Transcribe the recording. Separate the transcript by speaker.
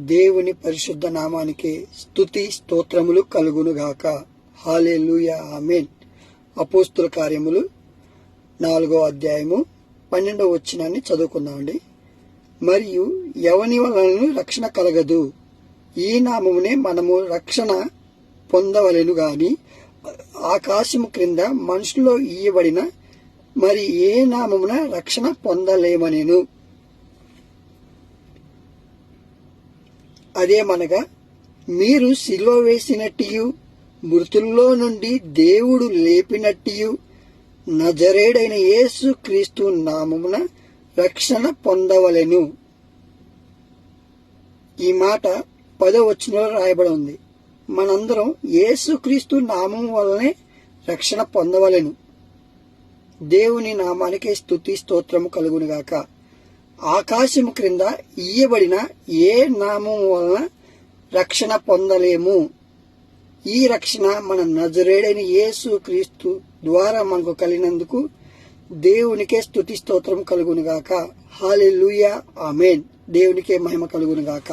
Speaker 1: దేవుని పరిశుద్ధ నామానికి స్తుతి స్తోత్రములు కలుగునుగాక. హల్లెలూయా, ఆమేన్. అపోస్తుల కార్యములు 4వ అధ్యాయము 12వ వచనాన్ని చదువుకుందామండి. మరియు ఎవని వలన రక్షణ కలగదు, ఈ నామమునే మనము రక్షణ పొందవలెను గాని ఆకాశము క్రింద మనుషుల్లో ఇయ్యబడిన మరి ఏ నామమున రక్షణ పొందలేమనెను. అదేమనగా, మీరు సిలువ వేసినట్టియు మృతుల్లో నుండి దేవుడు లేపినట్టియు నజరేయుడైన యేసు క్రీస్తు నామమున రక్షణ పొందవలెను. ఈ మాట 10వ వచనంలో రాయబడి ఉంది. మనందరం యేసు క్రీస్తు నామం వలనే రక్షణ పొందవలెను. దేవుని నామానికి స్తుతి స్తోత్రము కలుగునుగాక. ఆకాశము క్రింద ఇయ్యబడిన ఏ నామం వలన రక్షణ పొందలేము. ఈ రక్షణ మన నజరేయుడైన యేసు క్రీస్తు ద్వారా మనకు కలిగినందుకు దేవునికే స్తుతి స్తోత్రం కలుగునుగాక. హల్లెలూయా, ఆమేన్. దేవునికే మహిమ కలుగునుగాక.